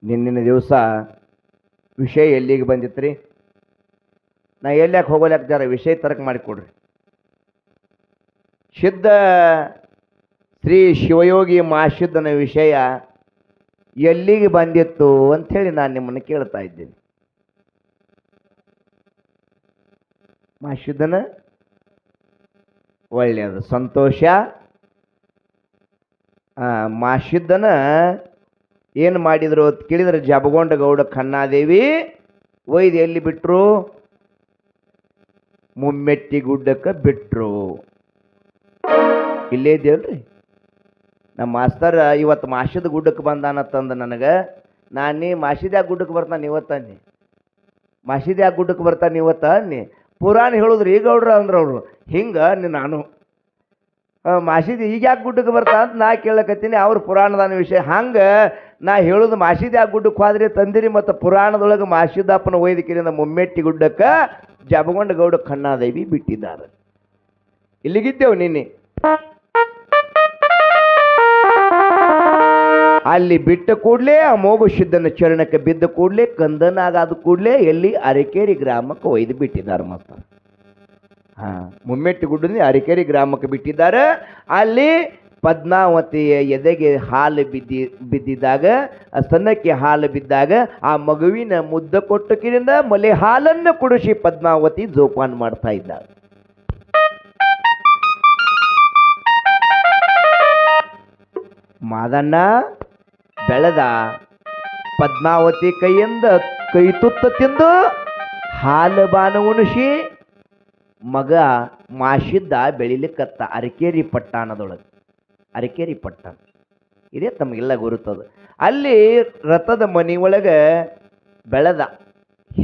ನಿನ್ನಿನ ದಿವಸ ವಿಷಯ ಎಲ್ಲಿಗೆ ಬಂದಿತ್ತು ರೀ? ನಾ ಎಲ್ಯಾಕೆ ಹೋಗೋಲ್ಯಾಕ ಜರ ವಿಷಯ ತರಕ್ ಮಾಡಿಕೊಡ್ರಿ. ಸಿದ್ಧ ಶ್ರೀ ಶಿವಯೋಗಿ ಮಹಾಸಿದ್ಧನ ವಿಷಯ ಎಲ್ಲಿಗೆ ಬಂದಿತ್ತು ಅಂಥೇಳಿ ನಾನು ನಿಮ್ಮನ್ನು ಕೇಳ್ತಾ ಇದ್ದೀನಿ. ಮಹಾಸಿದ್ಧನ ಒಳ್ಳೆಯದು, ಸಂತೋಷ. ಮಹಾಸಿದ್ಧನ ಏನು ಮಾಡಿದ್ರು ಅಂತ ಕೇಳಿದ್ರೆ ಜಬಗೊಂಡ ಗೌಡ ಖನ್ನಾದೇವಿ ಒಯ್ದು ಎಲ್ಲಿ ಬಿಟ್ರು? ಮುಮ್ಮೆಟ್ಟಿ ಗುಡ್ಡಕ್ಕೆ ಬಿಟ್ರು. ಇಲ್ಲೇ ಇದ್ದೇವಲ್ರಿ ನಮ್ಮ ಮಾಸ್ತರ್. ಇವತ್ತು ಮಾಸಿದ ಗುಡ್ಡಕ್ಕೆ ಬಂದಾನತ್ತಂದ ನನಗೆ. ನಾನು ಮಾಸಿದ್ಯಾಗ ಗುಡ್ಡಕ್ಕೆ ಬರ್ತಾನೆ ಇವತ್ತನ್ನಿ, ಮಾಸಿದ್ಯಾಗ ಗುಡ್ಡಕ್ಕೆ ಬರ್ತಾನೆ ಇವತ್ತ ಅನ್ನಿ. ಪುರಾಣ ಹೇಳಿದ್ರು ಈಗ ಗೌಡ್ರ ಅಂದ್ರೆ ಅವರು ಹಿಂಗೆ ನಾನು ಮಾಸಿದ ಈಗ ಯಾಕೆ ಗುಡ್ಡಕ್ಕೆ ಬರ್ತಾ ಅಂತ ನಾ ಕೇಳಕತ್ತೀನಿ. ಅವ್ರು ಪುರಾಣದಾನ ವಿಷಯ ಹಂಗೆ ನಾ ಹೇಳೋದು ಮಾಸಿದ್ಯಾಗ ಗುಡ್ಡಕ್ಕೆ ಹೋದ್ರಿ ತಂದಿರಿ. ಮತ್ತು ಪುರಾಣದೊಳಗೆ ಮಾಸಿದ್ದಪ್ಪನ ವೈದಿಕರಿಂದ ಮುಮ್ಮೆಟ್ಟಿ ಗುಡ್ಡಕ್ಕೆ ಜಬಗೊಂಡ ಗೌಡ ಖನ್ನಾದೇವಿ ಬಿಟ್ಟಿದ್ದಾರೆ. ಇಲ್ಲಿಗಿದ್ದೇವು ನಿನ್ನೆ. ಅಲ್ಲಿ ಬಿಟ್ಟ ಕೂಡಲೇ ಆ ಮೋಗು ಸಿದ್ಧನ ಚರಣಕ್ಕೆ ಬಿದ್ದ ಕೂಡಲೇ ಕಂದನಾಗಾದ ಕೂಡಲೇ ಎಲ್ಲಿ ಅರಕೇರಿ ಗ್ರಾಮಕ್ಕೆ ಒಯ್ದು ಬಿಟ್ಟಿದ್ದಾರೆ. ಮತ್ತು ಮುಮ್ಮೆಟ್ಟಿ ಗುಡ್ಡದಿಂದ ಅರಕೇರಿ ಗ್ರಾಮಕ್ಕೆ ಬಿಟ್ಟಿದ್ದಾರೆ. ಅಲ್ಲಿ ಪದ್ಮಾವತಿಯ ಎದೆಗೆ ಹಾಲು ಬಿದ್ದಿದ್ದಾಗ, ಸ್ತನಕ್ಕೆ ಹಾಲು ಬಿದ್ದಾಗ ಆ ಮಗುವಿನ ಮುದ್ದ ಕೊಟ್ಟಕಿನಿಂದ ಮೊಲೆ ಹಾಲನ್ನು ಕುಡಿಸಿ ಪದ್ಮಾವತಿ ಜೋಪಾನ ಮಾಡ್ತಾ ಇದ್ದಾರೆ. ಮಾದಣ್ಣ ಬೆಳೆದ ಪದ್ಮಾವತಿ ಕೈಯಿಂದ ಕೈ ತುತ್ತ ತಿಂದು ಹಾಲು ಬಾನ ಉಣಿಸಿ ಮಗ ಮಾಸಿದ್ದ ಬೆಳಿಲಿಕ್ಕತ್ತ ಅರಕೇರಿ ಪಟ್ಟಣದೊಳಗೆ. ಅರಕೇರಿ ಪಟ್ಟಣ ಇದೇ ತಮಗೆಲ್ಲ ಗುರುತದ. ಅಲ್ಲಿ ರಥದ ಮನಿ ಒಳಗೆ ಬೆಳೆದ.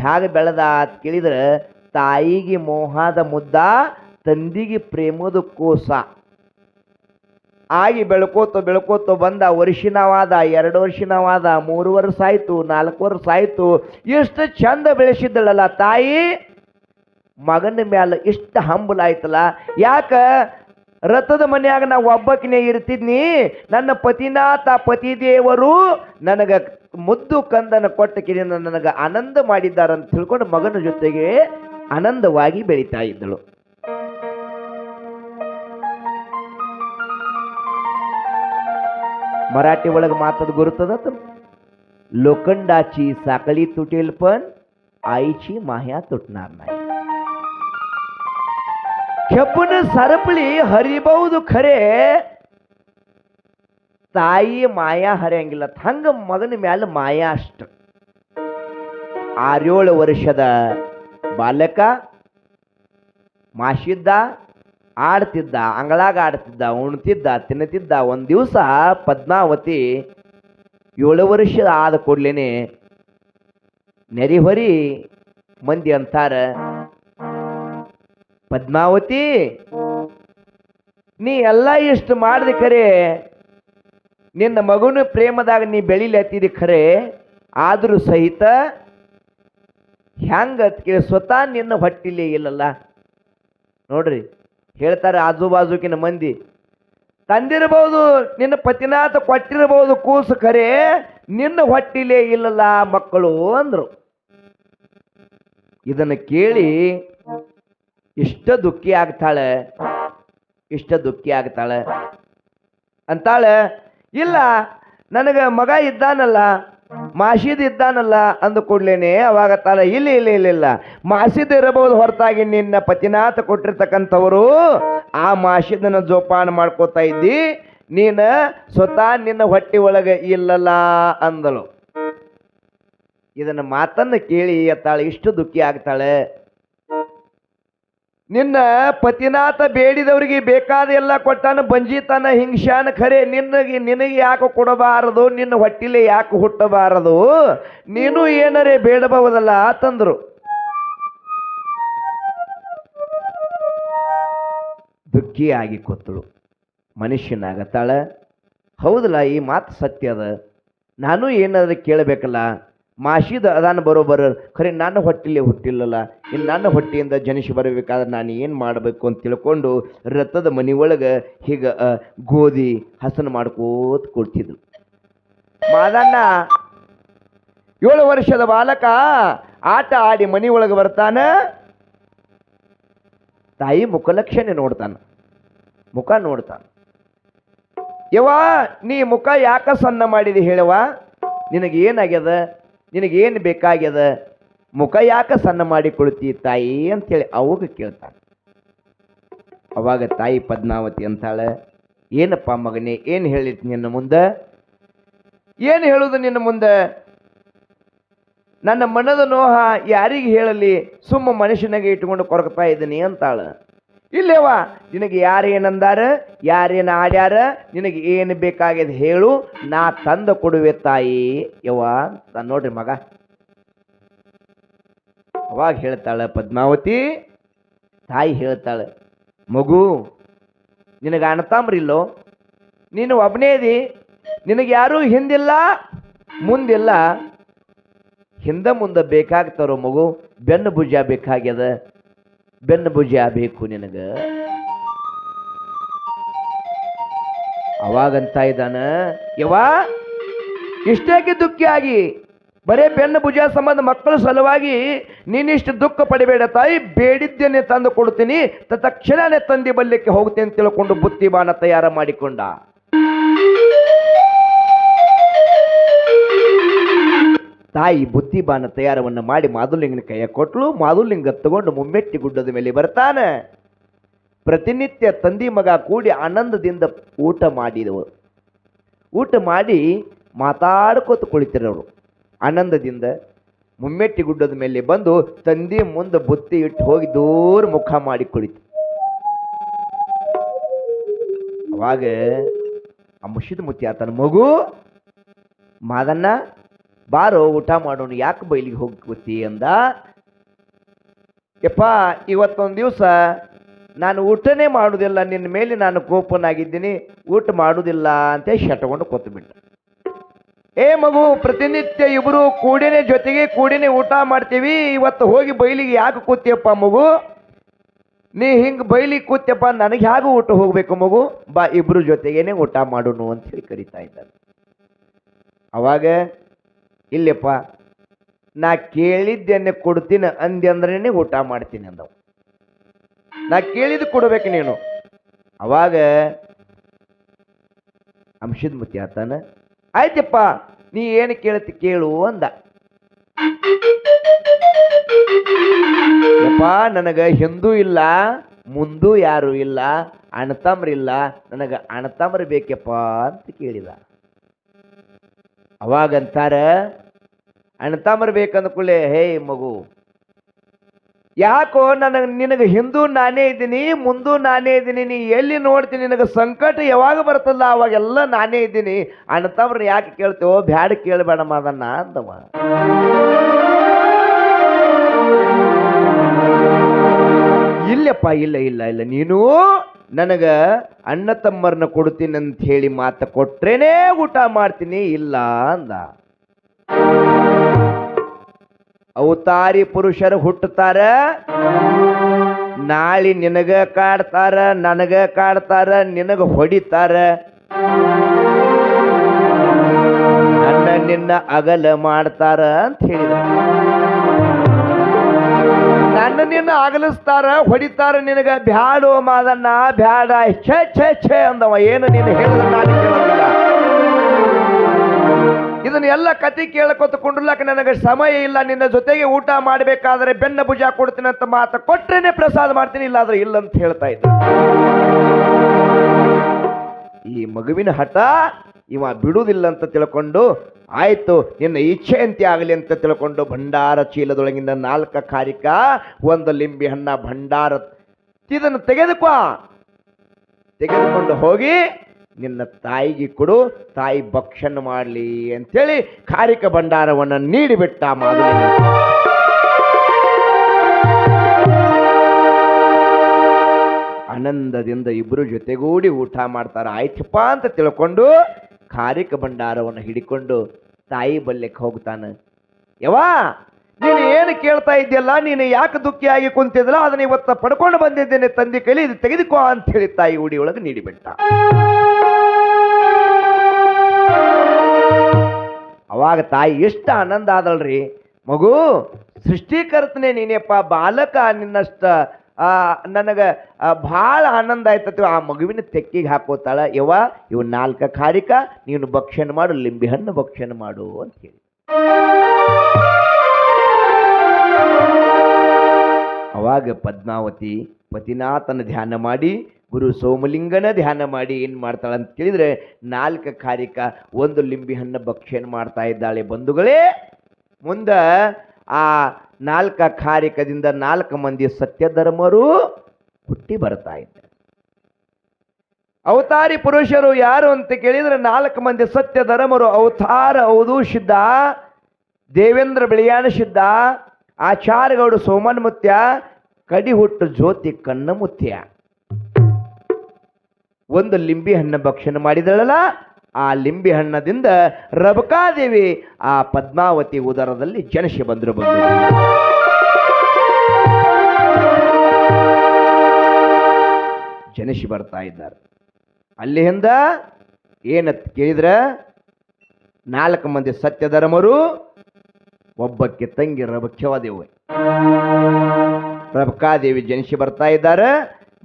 ಹೇಗೆ ಬೆಳೆದ ಅಂತ ಕೇಳಿದ್ರೆ, ತಾಯಿಗೆ ಮೋಹದ ಮುದ್ದ, ತಂದಿಗೆ ಪ್ರೇಮದ ಕೋಸ ಆಗಿ ಬೆಳ್ಕೋತ ಬಂದ. ವರ್ಷಿನವಾದ, 2 ವರ್ಷಿನವಾದ, 3 ವರ್ಷ ಆಯ್ತು, 4 ವರ್ಷ ಆಯ್ತು. ಎಷ್ಟು ಚಂದ ಬೆಳೆಸಿದ್ದಳಲ್ಲ ತಾಯಿ. ಮಗನ ಮ್ಯಾಲ ಇಷ್ಟ ಹಂಬಲಾಯ್ತಲ್ಲ. ಯಾಕ? ರಥದ ಮನೆಯಾಗ ನಾವು ಒಬ್ಬಕಿನೇ ಇರ್ತಿದ್ನಿ, ನನ್ನ ಪತಿನಾಥ ಪತಿದೇವರು ನನಗ ಮುದ್ದು ಕಂದನ ಕೊಟ್ಟ ಕಿರಿನ ನನಗ ಆನಂದ ಮಾಡಿದ್ದಾರಂತ ತಿಳ್ಕೊಂಡು ಮಗನ ಜೊತೆಗೆ ಆನಂದವಾಗಿ ಬೆಳೀತಾ ಇದ್ದಳು. मराठी ಒಳಗೆ ಮಾತದ गुरुतदत, लोखंडाची साखळी तुटेल पण आईची माया तुटणार नाही. ಕೆಬ್ಬನ ಸರಪಳಿ ಹರಿಬಹುದು ಖರೆ, ತಾಯಿ ಮಾಯಾ ಹರಿಯಂಗಿಲ್ಲ. ಹಂಗ ಮಗನ ಮ್ಯಾಲ ಮಾಯಾ ಅಷ್ಟ. 6-7 ವರ್ಷದ ಬಾಲಕ ಮಾಸಿದ್ದ, ಆಡ್ತಿದ್ದ, ಅಂಗಳಾಗ ಆಡ್ತಿದ್ದ, ಉಣ್ತಿದ್ದ, ತಿನ್ನುತ್ತಿದ್ದ. ಒಂದು ದಿವಸ ಪದ್ಮಾವತಿ 7 ವರ್ಷ ಆದ ಕೂಡ್ಲೇನೆ ನೆರಿಹೊರಿ ಮಂದಿ ಅಂತಾರ, ಪದ್ಮಾವತಿ ನೀ ಎಲ್ಲ ಇಷ್ಟು ಮಾಡಿದ ಖರೆ, ನಿನ್ನ ಮಗುನ ಪ್ರೇಮದಾಗ ನೀ ಬೆಳಿಲಿ ಹತ್ತಿದಿ ಖರೆ, ಆದರೂ ಸಹಿತ ಹೆಂಗ ಸ್ವತಃ ನಿನ್ನ ಹೊಟ್ಟಿಲೇ ಇಲ್ಲಲ್ಲ. ನೋಡ್ರಿ ಹೇಳ್ತಾರೆ ಆಜು ಬಾಜುಕಿನ ಮಂದಿ, ತಂದಿರಬಹುದು ನಿನ್ನ ಪತಿನಾಥ ಕೊಟ್ಟಿರಬಹುದು ಕೂಸು ಖರೆ, ನಿನ್ನ ಹೊಟ್ಟಿಲೇ ಇಲ್ಲಲ್ಲ ಮಕ್ಕಳು ಅಂದ್ರು. ಇದನ್ನು ಕೇಳಿ ಇಷ್ಟ ದುಃಖಿ ಆಗ್ತಾಳೆ, ಇಷ್ಟ ದುಃಖಿ ಆಗ್ತಾಳೆ. ಅಂತಾಳೆ, ಇಲ್ಲ ನನಗೆ ಮಗ ಇದ್ದಾನಲ್ಲ, ಮಾಸಿದ ಇದ್ದಾನಲ್ಲ ಅಂದ ಕೂಡ್ಲೇನೆ ಅವಾಗ ತಾಳ, ಇಲ್ಲ ಇಲ್ಲ ಇಲ್ಲ ಇಲ್ಲ ಮಾಸಿದ ಇರಬಹುದು ಹೊರತಾಗಿ ನಿನ್ನ ಪತಿನಾಥ ಕೊಟ್ಟಿರ್ತಕ್ಕಂಥವರು ಆ ಮಾಸಿದನ ಜೋಪಾನ ಮಾಡ್ಕೋತಾ ಇದ್ದಿ, ನೀನ ಸ್ವತಃ ನಿನ್ನ ಹೊಟ್ಟಿ ಒಳಗೆ ಇಲ್ಲಲ್ಲ ಅಂದಳು. ಇದನ್ನ ಮಾತನ್ನ ಕೇಳಿ ಅತ್ತಾಳೆ ಇಷ್ಟು ದುಃಖಿ ಆಗ್ತಾಳೆ. ನಿನ್ನ ಪತಿನಾಥ ಬೇಡಿದವರಿಗೆ ಬೇಕಾದ ಎಲ್ಲ ಕೊಟ್ಟಾನ, ಬಂಜಿತನ ಹಿಂಗ್ಶಾನ ಖರೆ, ನಿನಗೆ ಯಾಕೆ ಕೊಡಬಾರದು, ನಿನ್ನ ಹೊಟ್ಟಿಲೆ ಯಾಕೆ ಹುಟ್ಟಬಾರದು, ನೀನು ಏನರೇ ಬೇಡಬಹುದಲ್ಲ ತಂದ್ರು. ದುಃಖಿಯಾಗಿ ಕೂತಳು. ಮನುಷ್ಯನಾಗತ್ತಾಳ, ಹೌದಲ್ಲ ಈ ಮಾತು ಸತ್ಯ ಅದ, ನಾನು ಏನಾದ್ರೂ ಕೇಳಬೇಕಲ್ಲ, ಮಾಸಿದ ಅದಾನ ಬರೋಬರ ಖರೆ ನನ್ನ ಹೊಟ್ಟಿಲೆ ಹುಟ್ಟಿಲ್ಲಲ್ಲ, ಇನ್ನು ನನ್ನ ಹೊಟ್ಟಿಯಿಂದ ಜನಿಸಿ ಬರಬೇಕಾದ್ರೆ ನಾನು ಏನು ಮಾಡಬೇಕು ಅಂತ ತಿಳ್ಕೊಂಡು ರಥದ ಮನೆ ಒಳಗೆ ಹೀಗೆ ಗೋಧಿ ಹಸನು ಮಾಡ್ಕೋತ ಕೊಡ್ತಿದ್ರು. ಮಾದಣ್ಣ 7 ವರ್ಷದ ಬಾಲಕ ಆಟ ಆಡಿ ಮನಿ ಒಳಗೆ ಬರ್ತಾನ. ತಾಯಿ ಮುಖಲಕ್ಷಣೆ ನೋಡ್ತಾನ, ಮುಖ ನೋಡ್ತಾನ. ಯವ್ವ ನೀ ಮುಖ ಯಾಕ ಸಣ್ಣ ಮಾಡಿದಿ ಹೇಳವ, ನಿನಗೇನಾಗ್ಯದ, ನಿನಗೇನು ಬೇಕಾಗ್ಯದ, ಮುಖ ಯಾಕ ಸಣ್ಣ ಮಾಡಿ ಕೊಡ್ತಿ ತಾಯಿ ಅಂತೇಳಿ ಅವಾಗ ಕೇಳ್ತಾನ. ಅವಾಗ ತಾಯಿ ಪದ್ಮಾವತಿ ಅಂತಾಳೆ, ಏನಪ್ಪ ಮಗನೇ, ಏನು ಹೇಳಿತ್ ನಿನ್ನ ಮುಂದೆ, ಏನು ಹೇಳುದು ನಿನ್ನ ಮುಂದೆ, ನನ್ನ ಮನದ ನೋಹ ಯಾರಿಗೆ ಹೇಳಲಿ, ಸುಮ್ಮ ಮನುಷ್ಯನಾಗೆ ಇಟ್ಕೊಂಡು ಕೊರಗ್ತಾ ಇದ್ದೀನಿ ಅಂತಾಳ. ಇಲ್ಲೇವ ನಿನಗೆ ಯಾರೇನಂದಾರ, ಯಾರೇನು ಆಡ್ಯಾರ, ನಿನಗೆ ಏನು ಬೇಕಾಗ್ಯದ ಹೇಳು, ನಾ ತಂದು ಕೊಡುವೆ ತಾಯಿ ಯವ್ವ ಅಂತ ನೋಡ್ರಿ ಮಗ. ಅವಾಗ ಹೇಳ್ತಾಳೆ ಪದ್ಮಾವತಿ, ತಾಯಿ ಹೇಳ್ತಾಳೆ, ಮಗು ನಿನಗೆ ಅಣ್ಣತಾಮ್ರಿಲ್ಲೋ, ನೀನು ಒಬ್ಬನೇದಿ, ನಿನಗೆ ಯಾರೂ ಹಿಂದಿಲ್ಲ ಮುಂದಿಲ್ಲ, ಹಿಂದೆ ಮುಂದೆ ಬೇಕಾಗ್ತಾರೋ ಮಗು, ಬೆನ್ನು ಭುಜ ಬೇಕಾಗ್ಯದ, ಬೆನ್ನು ಭುಜ ಬೇಕು ನಿನಗ. ಅವಾಗಂತ ಇದ್ದಾನ, ಯವ್ವ ಇಷ್ಟೇಕೆ ದುಃಖಿಯಾಗಿ, ಬರೇ ಬೆನ್ನು ಭುಜ ಸಂಬಂಧ ಮಕ್ಕಳ ಸಲುವಾಗಿ ನೀನಿಷ್ಟು ದುಃಖ ಪಡಿಬೇಡ ತಾಯಿ, ಬೇಡಿದ್ದೇನೆ ತಂದು ಕೊಡ್ತೀನಿ, ತಕ್ಷಣನೇ ತಂದಿ ಬಲ್ಲಿಕ್ಕೆ ಹೋಗ್ತೇನೆ ಅಂತ ತಿಳ್ಕೊಂಡು ಬುತ್ತಿಬಾಣ ತಯಾರ ಮಾಡಿಕೊಂಡ. ತಾಯಿ ಬುತ್ತಿಬಾಣ ತಯಾರವನ್ನು ಮಾಡಿ ಮಾದುಲಿಂಗನ ಕೈಯ ಕೊಟ್ಲು. ಮಾದುಲಿಂಗ ತಗೊಂಡು ಮುಮ್ಮೆಟ್ಟಿ ಗುಡ್ಡದ ಮೇಲೆ ಬರ್ತಾನೆ. ಪ್ರತಿನಿತ್ಯ ತಂದಿ ಮಗ ಕೂಡಿ ಆನಂದದಿಂದ ಊಟ ಮಾಡಿದವರು. ಊಟ ಮಾಡಿ ಮಾತಾಡ್ಕೋತ ಕುಳಿತಿರೋರು ಆನಂದದಿಂದ. ಮುಮ್ಮೆಟ್ಟಿ ಗುಡ್ಡದ ಮೇಲೆ ಬಂದು ತಂದಿ ಮುಂದೆ ಬುತ್ತಿ ಇಟ್ಟು ಹೋಗಿ ದೂರ ಮುಖ ಮಾಡಿ ಕುಳಿತು. ಅವಾಗ ಆ ಮುಷಿದ ಮುತ್ತಿ ಆತನ, ಮಗು ಮಾದನ್ನ ಬಾರೋ ಊಟ ಮಾಡೋಣ, ಯಾಕೆ ಬೈಲಿಗೆ ಹೋಗ್ತಿ ಅಂದ. ಯಪ್ಪ ಇವತ್ತೊಂದು ದಿವಸ ನಾನು ಊಟನೇ ಮಾಡುವುದಿಲ್ಲ, ನಿನ್ನ ಮೇಲೆ ನಾನು ಕೋಪನಾಗಿದ್ದೀನಿ, ಊಟ ಮಾಡುವುದಿಲ್ಲ ಅಂತ ಶಟ್ಕೊಂಡು ಕೂತ್ಬಿಟ್ಟ. ಏ ಮಗು, ಪ್ರತಿನಿತ್ಯ ಇಬ್ಬರು ಕೂಡಿನೇ ಜೊತೆಗೆ ಕೂಡಿನೇ ಊಟ ಮಾಡ್ತೀವಿ, ಇವತ್ತು ಹೋಗಿ ಬೈಲಿಗೆ ಯಾಕೆ ಕೂತಿಯಪ್ಪ ಮಗು, ನೀ ಹಿಂಗೆ ಬೈಲಿಗೆ ಕೂತ್ಯಪ್ಪ, ನನಗೆ ಹೇಗೂ ಊಟ ಹೋಗ್ಬೇಕು ಮಗು, ಬಾ ಇಬ್ರು ಜೊತೆಗೇನೆ ಊಟ ಮಾಡೋಣ ಅಂತ ಹೇಳಿ ಕರಿತಾ ಇದ್ದಾರೆ. ಅವಾಗ ಇಲ್ಲಪ್ಪ ನಾ ಕೇಳಿದ್ದೇನೆ ಕೊಡ್ತೀನಿ ಅಂದೆ ಅಂದ್ರೇನೆ ಊಟ ಮಾಡ್ತೀನಿ ಅಂದವು. ನಾ ಕೇಳಿದ್ದು ಕೊಡ್ಬೇಕು ನೀನು. ಅವಾಗ ಅಂಶದ ಮುತ್ತಿ ಆತಾನ, ಆಯ್ತಪ್ಪ ನೀ ಏನು ಕೇಳ್ತಿ ಕೇಳು ಅಂದ. ಯಪ್ಪ ನನಗ ಹಿಂದೂ ಇಲ್ಲ ಮುಂದೂ ಯಾರು ಇಲ್ಲ, ಅಣ್ಣತಮ್ರಿಲ್ಲ, ನನಗ ಅಣ್ಣತಮ್ರ ಬೇಕಪ್ಪ ಅಂತ ಕೇಳಿದ. ಅವಾಗಂತಾರ, ಅಣ್ಣತಮ್ರ ಬೇಕಂದ ಕೂಡಲೇ, ಹೇ ಮಗು ಯಾಕೋ ನಿನಗೆ ಹಿಂದೂ ನಾನೇ ಇದ್ದೀನಿ, ಮುಂದೂ ನಾನೇ ಇದ್ದೀನಿ, ನೀ ಎಲ್ಲಿ ನೋಡ್ತೀನಿ ನಿನಗೆ ಸಂಕಟ ಯಾವಾಗ ಬರ್ತಲ್ಲ ಅವಾಗೆಲ್ಲ ನಾನೇ ಇದ್ದೀನಿ, ಅಣ್ಣತಮ್ರ ಯಾಕೆ ಕೇಳ್ತೇವೋ, ಬ್ಯಾಡ ಕೇಳಬೇಡ ಮಾದನ್ನ ಅಂದವ. ಇಲ್ಲಪ್ಪ ಇಲ್ಲ ಇಲ್ಲ ಇಲ್ಲ, ನೀನು ನನಗ ಅಣ್ಣ ತಮ್ಮರನ್ನ ಕೊಡ್ತೀನಿ ಅಂತ ಹೇಳಿ ಮಾತ ಕೊಟ್ರೇನೆ ಊಟ ಮಾಡ್ತೀನಿ, ಇಲ್ಲ ಅಂದ. ಅವತಾರಿ ಪುರುಷರು ಹುಟ್ಟುತ್ತಾರ, ನಾಳೆ ನಿನಗ ಕಾಡ್ತಾರ, ನನಗ ಕಾಡ್ತಾರ, ನಿನಗ ಹೊಡಿತಾರ, ನನ್ನ ನಿನ್ನ ಅಗಲ ಮಾಡ್ತಾರ ಅಂತ ಹೇಳಿದ. ನನ್ನ ನಿನ್ನ ಅಗಲಿಸ್ತಾರ, ಹೊಡಿತಾರ, ನಿನಗ ಬ್ಯಾಡೋ ಮಾದನ್ನ ಬ್ಯಾಡ, ಛೇ ಛೇ ಛೇ ಅಂದವ. ಏನು ನೀನು ಹೇಳಿದ್ರೆ ನಾನು ಕೇಳೋದಿಲ್ಲ, ಇದನ್ನ ಎಲ್ಲ ಕತೆ ಕೇಳಕೊತ ಕುಂಡ್ರಲಕ್ಕ ನನಗೆ ಸಮಯ ಇಲ್ಲ, ನಿನ್ನ ಜೊತೆಗೆ ಊಟ ಮಾಡಬೇಕಾದ್ರೆ ಬೆನ್ನ ಭುಜ ಕೊಡ್ತೀನಿ ಅಂತ ಮಾತು ಕೊಟ್ರೇನೆ ಪ್ರಸಾದ ಮಾಡ್ತೀನಿ, ಇಲ್ಲಾದ್ರೆ ಇಲ್ಲ ಅಂತ ಹೇಳ್ತಾ ಇದ್ದ. ಈ ಮಗುವಿನ ಹಠ ಇವ ಬಿಡುವುದಿಲ್ಲ ಅಂತ ತಿಳ್ಕೊಂಡು, ಆಯ್ತು ನಿನ್ನ ಇಚ್ಛೆಯಂತೆ ಆಗಲಿ ಅಂತ ತಿಳ್ಕೊಂಡು ಭಂಡಾರ ಚೀಲದೊಳಗಿಂದ 4 ಕಾರಿಕ 1 ಲಿಂಬೆ ಹಣ್ಣ ಭಂಡಾರ ಇದನ್ನು ತೆಗೆದುಕೊಂಡು ಹೋಗಿ ನಿನ್ನ ತಾಯಿಗೆ ಕೊಡು, ತಾಯಿ ಭಕ್ಷಣ ಮಾಡಲಿ ಅಂತೇಳಿ ಕಾರಿಕ ಭಂಡಾರವನ್ನು ನೀಡಿಬಿಟ್ಟ ಮಾಧುಲಿಂಗ. ಆನಂದದಿಂದ ಇಬ್ಬರು ಜೊತೆಗೂಡಿ ಊಟ ಮಾಡ್ತಾರ. ಆಯ್ತಪ್ಪ ಅಂತ ತಿಳ್ಕೊಂಡು ಕಾರಿಕ ಭಂಡಾರವನ್ನು ಹಿಡಿಕೊಂಡು ತಾಯಿ ಬಲ್ಯಕ್ಕೆ ಹೋಗ್ತಾನೆ. ಯವ್ವ ನೀನು ಏನು ಕೇಳ್ತಾ ಇದ್ಯಲ್ಲ, ನೀನು ಯಾಕೆ ದುಃಖಿಯಾಗಿ ಕುಂತಿದ್ಲ, ಅದನ್ನ ಇವತ್ತ ಪಡ್ಕೊಂಡು ಬಂದಿದ್ದೇನೆ ತಂದೆ ಕೈಲಿ, ಇದು ತೆಗೆದುಕೋ ಅಂತ ಹೇಳಿ ತಾಯಿ ಉಡಿ ಒಳಗೆ ನೀಡಿಬಿಟ್ಟ. ಅವಾಗ ತಾಯಿ ಎಷ್ಟು ಆನಂದ ಆದಳ್ರಿ. ಮಗು ಸೃಷ್ಟಿಕರ್ತನೆ ನೀನೇಪ್ಪ, ಬಾಲಕ ನಿನ್ನಷ್ಟ ನನಗ ಭಾಳ ಆನಂದ ಆಯ್ತತಿ. ಆ ಮಗುವಿನ ತೆಕ್ಕಿಗೆ ಹಾಕೋತಾಳ, ಯವ್ವ ಇವು 4 ಖಾರಿಕ ನೀನು ಭಕ್ಷಣ ಮಾಡು, ಲಿಂಬೆ ಹಣ್ಣು ಭಕ್ಷಣ ಮಾಡು ಅಂತ ಹೇಳಿ. ಅವಾಗ ಪದ್ಮಾವತಿ ಪತಿನಾಥನ ಧ್ಯಾನ ಮಾಡಿ, ಗುರು ಸೋಮಲಿಂಗನ ಧ್ಯಾನ ಮಾಡಿ ಏನು ಮಾಡ್ತಾಳೆ ಅಂತ ಕೇಳಿದರೆ 4 ಖಾರಿಕ 1 ಲಿಂಬೆ ಹಣ್ಣು ಭಕ್ಷಣ ಮಾಡ್ತಾ ಇದ್ದಾಳೆ. ಬಂಧುಗಳೇ, ಮುಂದೆ ಆ 4 ಖಾರಿಕದಿಂದ 4 ಮಂದಿ ಸತ್ಯಧರ್ಮರು ಹುಟ್ಟಿ ಬರ್ತಾ ಇದ್ದಾರೆ. ಅವತಾರಿ ಪುರುಷರು ಯಾರು ಅಂತ ಕೇಳಿದರೆ 4 ಮಂದಿ ಸತ್ಯಧರ್ಮರು. ಅವತಾರ ಅವಧೂ ಸಿದ್ಧ, ದೇವೇಂದ್ರ ಬಿಳಿಯಾಣ ಸಿದ್ಧ, ಆಚಾರ್ಯಗೌಡ ಸೋಮನ್ ಮುತ್ಯ, ಕಡಿ ಹುಟ್ಟು ಜ್ಯೋತಿ ಕಣ್ಣ ಮುತ್ಯ. 1 ಲಿಂಬೆ ಹಣ್ಣು ಭಕ್ಷಣ ಮಾಡಿದಳಲ್ಲ, ಆ ಲಿಂಬೆ ಹಣ್ಣದಿಂದ ರಬಕಾದೇವಿ ಆ ಪದ್ಮಾವತಿ ಉದರದಲ್ಲಿ ಜನಿಸಿ ಬಂದರು. ಜನಿಸಿ ಬರ್ತಾ ಇದ್ದಾರೆ. ಅಲ್ಲಿಂದ ಏನಂತ ಕೇಳಿದ್ರ 4 ಮಂದಿ ಸತ್ಯಧರ್ಮರು, ಒಬ್ಬಕ್ಕೆ ತಂಗಿ ರಬಕ್ಯವಾದೇವಿ. ರಬಕಾದೇವಿ ಜನಿಸಿ ಬರ್ತಾ ಇದ್ದಾರೆ.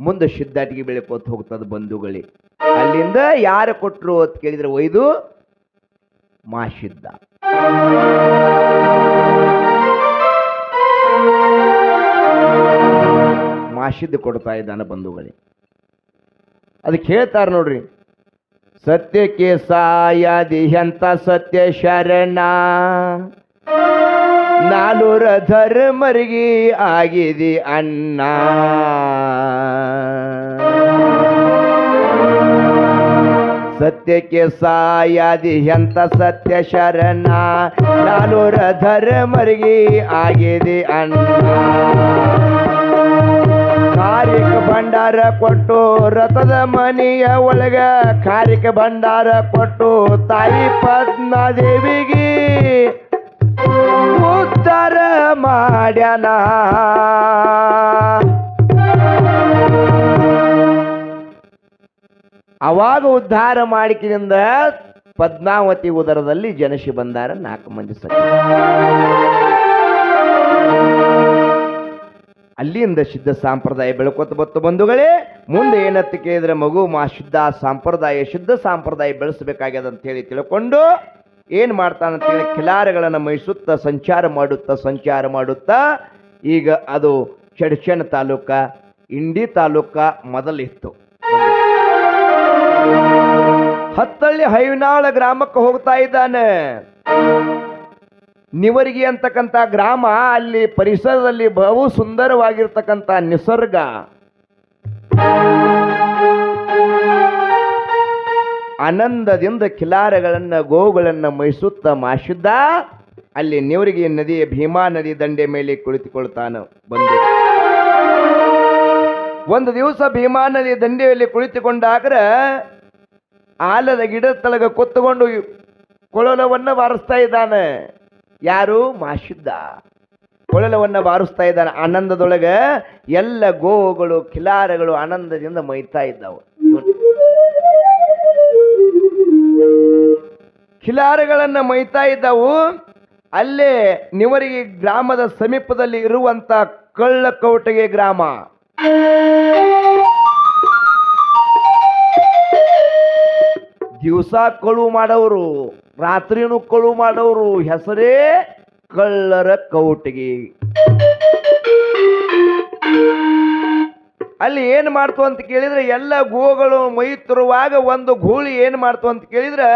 ಮುಂದೆ ಸಿದ್ಧಾಟಿಗೆ ಬೆಳಕೋತ ಹೋಗ್ತದ ಬಂಧುಗಳೇ. ಅಲ್ಲಿಂದ ಯಾರು ಕೊಟ್ಟರು ಅಂತ ಕೇಳಿದ್ರೆ ಒಯ್ದು ಮಾಸಿದ್ದ. ಮಾಸಿದ್ದು ಕೊಡ್ತಾ ಇದ್ದಾನೆ ಬಂಧುಗಳೇ. ಅದಕ್ಕೆ ಹೇಳ್ತಾರೆ ನೋಡ್ರಿ, ಸತ್ಯಕ್ಕೆ ಸಾಯದಿ ಎಂತ ಸತ್ಯ ಶರಣ, 4 ಧರ್ಮರಿಗೆ ಆಗಿದೆ ಅಣ್ಣ. ಸತ್ಯಕ್ಕೆ ಸಾಯದಿ ಎಂತ ಸತ್ಯ ಶರಣ, 4 ಧರ್ಮರಿಗೆ ಆಗಿದೆ ಅಣ್ಣ. ಕಾರಿಕ ಭಂಡಾರ ಕೊಟ್ಟು ರಥದ ಮನೆಯ ಒಳಗ, ಕಾರಿಕ ಭಂಡಾರ ಕೊಟ್ಟು ತಾಯಿ ಪದ್ಮಾದೇವಿಗೆ ಉದ್ಧಾರ ಮಾಡ್ಯಾನ. ಅವಾಗ ಉದ್ಧಾರ ಮಾಡಿಕಿನಿಂದ ಪದ್ಮಾವತಿ ಉದರದಲ್ಲಿ ಜನಿಸಿ ಬಂದಾರ 4 ಮಂದಿ ಸತ್ಯ. ಅಲ್ಲಿಂದ ಸಿದ್ಧ ಸಂಪ್ರದಾಯ ಬೆಳ್ಕೋತ ಬತ್ತು ಬಂಧುಗಳೇ. ಮುಂದೆ ಏನಂತ ಕೇಳಿದ್ರೆ ಮಗು ಶುದ್ಧ ಸಂಪ್ರದಾಯ, ಶುದ್ಧ ಸಂಪ್ರದಾಯ ಬೆಳೆಸಬೇಕಾಗ್ಯದ ಅಂತ ಹೇಳಿ ತಿಳ್ಕೊಂಡು ಏನ್ ಮಾಡ್ತಾನಂತೇಳಿ ಖಿಲಾರಗಳನ್ನು ಮೈಸುತ್ತಾ ಸಂಚಾರ ಮಾಡುತ್ತಾ ಈಗ ಅದು ಚಡ್ಚನ್ ತಾಲೂಕ, ಇಂಡಿ ತಾಲೂಕ ಮೊದಲಿತ್ತು. ಹತ್ತಳ್ಳಿ ಹೈನಾಳ ಗ್ರಾಮಕ್ಕೆ ಹೋಗ್ತಾ ಇದ್ದಾನೆ. ನಿವರ್ಗಿ ಅಂತಕ್ಕಂಥ ಗ್ರಾಮ, ಅಲ್ಲಿ ಪರಿಸರದಲ್ಲಿ ಬಹು ಸುಂದರವಾಗಿರ್ತಕ್ಕಂಥ ನಿಸರ್ಗ. ಆನಂದದಿಂದ ಖಿಲಾರಗಳನ್ನ ಗೋವುಗಳನ್ನ ಮೈಸುತ್ತ ಮಾಶುದ್ದ ಅಲ್ಲಿ ನಿವರ್ಗಿ ನದಿಯ ಭೀಮಾ ನದಿ ದಂಡೆ ಮೇಲೆ ಕುಳಿತುಕೊಳ್ತಾನ. ಬಂದು ಒಂದು ದಿವಸ ಭೀಮಾ ನದಿ ದಂಡೆಯಲ್ಲಿ ಕುಳಿತುಕೊಂಡಾಗ ಆಲದ ಗಿಡದ ತಳಗ ಕೂತ್ಕೊಂಡು ಕೊಳಲವನ್ನ ಬಾರಿಸ್ತಾ ಇದ್ದಾನೆ. ಯಾರು? ಮಾಶುದ್ದ ಕೊಳಲವನ್ನ ಬಾರಿಸ್ತಾ ಇದ್ದಾನೆ. ಆನಂದದೊಳಗ ಎಲ್ಲ ಗೋವುಗಳು ಖಿಲಾರಗಳು ಆನಂದದಿಂದ ಮೈತಾ ಇದ್ದಾವೆ. ಖಿಲಾರಗಳನ್ನ ಮೈತಾ ಇದ್ದವು. ಅಲ್ಲೇ ನಿವರಿಗೆ ಗ್ರಾಮದ ಸಮೀಪದಲ್ಲಿ ಇರುವಂತ ಕಳ್ಳಕೌಟಗೆ ಗ್ರಾಮ. ದಿವಸ ಕಳು ಮಾಡೋರು, ರಾತ್ರಿನೂ ಕಳು ಮಾಡೋರು, ಹೆಸರೇ ಕಳ್ಳರ ಕೌಟಗಿ. ಅಲ್ಲಿ ಏನ್ ಮಾಡ್ತು ಅಂತ ಕೇಳಿದ್ರೆ, ಎಲ್ಲ ಗೋಗಳು ಮೈತಿರುವಾಗ ಒಂದು ಗೂಳಿ ಏನ್ ಮಾಡ್ತು ಅಂತ ಕೇಳಿದ್ರೆ,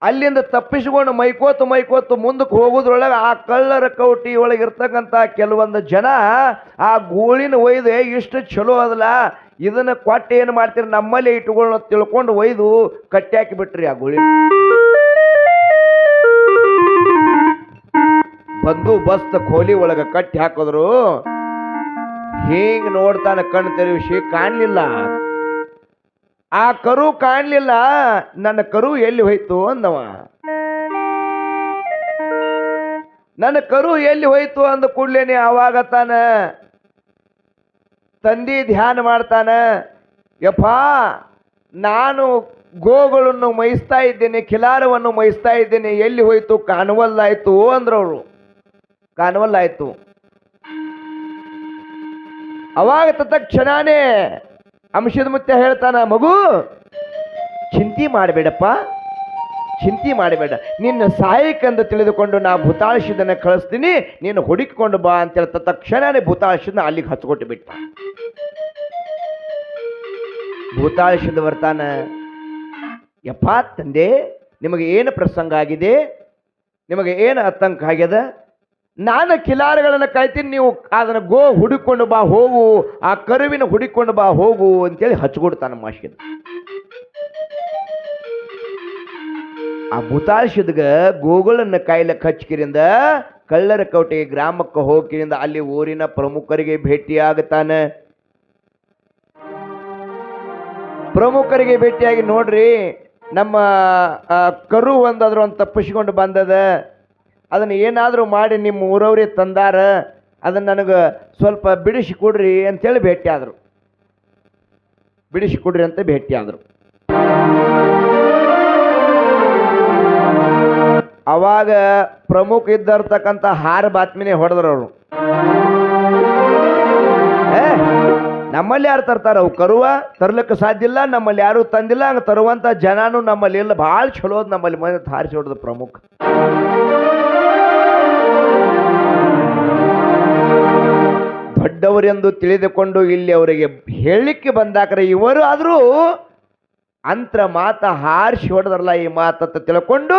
ಅಲ್ಲಿಂದ ತಪ್ಪಿಸಿಕೊಂಡು ಮೈಕೋತು ಮುಂದಕ್ಕೆ ಹೋಗೋದ್ರೊಳಗೆ ಆ ಕಳ್ಳರ ಕೌಟಿ ಒಳಗೆ ಇರ್ತಕ್ಕಂಥ ಕೆಲವೊಂದು ಜನ ಆ ಗೂಳಿನ ಒಯ್ದು ಇಷ್ಟು ಚಲೋ ಅದಲ್ಲ, ಇದನ್ನ ಕೊಟ್ಟು ಏನು ಮಾಡ್ತೀರಿ ನಮ್ಮಲ್ಲೇ ಇಟ್ಟುಕೊಳ್ಳೋ ತಿಳ್ಕೊಂಡು ಒಯ್ದು ಕಟ್ಟಿ ಹಾಕಿ ಬಿಟ್ರಿ. ಆ ಗೂಳಿ ಬಂದು ಬಸ್ತ ಕೋಲಿ ಒಳಗ ಕಟ್ಟಿ ಹಾಕಿದ್ರು. ಹಿಂಗ್ ನೋಡ್ತಾನ, ಕಣ್ಣು ತೆರವಿಸಿ ಕಾಣ್ಲಿಲ್ಲ. ಆ ಕರು ಕಾಣ್ಲಿಲ್ಲ. ನನ್ನ ಕರು ಎಲ್ಲಿ ಹೋಯ್ತು ಅಂದವ. ನನ್ನ ಕರು ಎಲ್ಲಿ ಹೋಯ್ತು ಅಂದ ಕೂಡ್ಲೇನೆ ಅವಾಗ ತಾನ ತಂದಿ ಧ್ಯಾನ ಮಾಡ್ತಾನ. ಯಪ್ಪ, ನಾನು ಗೋಗಳನ್ನು ಮೈಸ್ತಾ ಇದ್ದೇನೆ, ಖಿಲಾರವನ್ನು ಮೈಸ್ತಾ ಇದ್ದೇನೆ, ಎಲ್ಲಿ ಹೋಯ್ತು? ಕಾಣವಲ್ಲಾಯ್ತು ಅಂದ್ರವ್ರು. ಕಾಣವಲ್ಲಾಯ್ತು. ಅವಾಗ ತತ್ಕ್ಷಣನೇ ಅಂಶದ ಮುತ್ತೆ ಹೇಳ್ತಾನ, ಮಗು ಚಿಂತೆ ಮಾಡಬೇಡಪ್ಪ, ಚಿಂತೆ ಮಾಡಬೇಡ, ನಿನ್ನ ಸಹಾಯಕಂದು ತಿಳಿದುಕೊಂಡು ನಾ ಭೂತಾಳಶಿದನ ಕಳಿಸ್ತೀನಿ, ನೀನು ಹುಡುಕಿಕೊಂಡು ಬಾ ಅಂತ ಹೇಳ್ತಾ ತಕ್ಷಣನೇ ಭೂತಾಳಶಿದನ ಅಲ್ಲಿಗೆ ಹಚ್ಕೊಟ್ಟು ಬಿಟ್ಟ. ಭೂತಾಳಶಿದ ಬರ್ತಾನ, ಯಪ್ಪ ತಂದೆ, ನಿಮಗೆ ಏನು ಪ್ರಸಂಗ ಆಗಿದೆ? ನಿಮಗೆ ಏನು ಆತಂಕ ಆಗ್ಯದ? ನಾನು ಕಿಲಾರಗಳನ್ನು ಕಾಯ್ತೀನಿ, ನೀವು ಅದನ್ನ ಗೋ ಹುಡುಕೊಂಡು ಬಾ ಹೋಗು, ಆ ಕರುವಿನ ಹುಡುಕೊಂಡು ಬಾ ಹೋಗು ಅಂತೇಳಿ ಹಚ್ಕೊಡ್ತಾನ ಮಾಷಿದ. ಆ ಭೂತಾಳಶಿದ್ಗ ಗೋಗಳನ್ನ ಕಾಯ್ಲಕ್ಕೆ ಹಚ್ಕಿರಿಂದ ಕಳ್ಳರ ಕೋಟೆಗೆ ಗ್ರಾಮಕ್ಕೆ ಹೋಗಿರಿಂದ ಅಲ್ಲಿ ಊರಿನ ಪ್ರಮುಖರಿಗೆ ಭೇಟಿಯಾಗುತ್ತಾನೆ. ಪ್ರಮುಖರಿಗೆ ಭೇಟಿಯಾಗಿ, ನೋಡ್ರಿ ನಮ್ಮ ಕರು ಒಂದಾದ್ರೂ ಒಂದು ತಪ್ಪಿಸಿಕೊಂಡು ಬಂದದ, ಅದನ್ನು ಏನಾದರೂ ಮಾಡಿ ನಿಮ್ಮ ಊರವ್ರೇ ತಂದಾರ, ಅದನ್ನು ನನಗೆ ಸ್ವಲ್ಪ ಬಿಡಿಸಿ ಕೊಡ್ರಿ ಅಂತೇಳಿ ಭೇಟಿಯಾದರು. ಬಿಡಿಸಿ ಕೊಡ್ರಿ ಅಂತ ಭೇಟಿಯಾದರು. ಅವಾಗ ಪ್ರಮುಖ ಇದ್ದಿರ್ತಕ್ಕಂಥ ಹಾರ ಬಾತ್ಮಿನೇ ಹೊಡೆದ್ರವ್ರು. ನಮ್ಮಲ್ಲಿ ಯಾರು ತರ್ತಾರ? ಅವು ಕರುವ ತರ್ಲಿಕ್ಕೆ ಸಾಧ್ಯ ಇಲ್ಲ, ನಮ್ಮಲ್ಲಿ ಯಾರು ತಂದಿಲ್ಲ, ಹಂಗೆ ತರುವಂತ ಜನನು ನಮ್ಮಲ್ಲಿ ಇಲ್ಲ, ಭಾಳ ಚಲೋದ್ ನಮ್ಮಲ್ಲಿ ಮನೆ ಹಾರಿಸಿ ಹೊಡೆದ ಪ್ರಮುಖ. ದೊಡ್ಡವರೆಂದು ತಿಳಿದುಕೊಂಡು ಇಲ್ಲಿ ಅವರಿಗೆ ಹೇಳಲಿಕ್ಕೆ ಬಂದಾಕ್ರೆ ಇವರು ಆದರೂ ಅಂತ್ರ ಮಾತ ಹಾರಿಸಿ ಹೊಡೆದ್ರಲ್ಲ, ಈ ಮಾತತ್ತ ತಿಳ್ಕೊಂಡು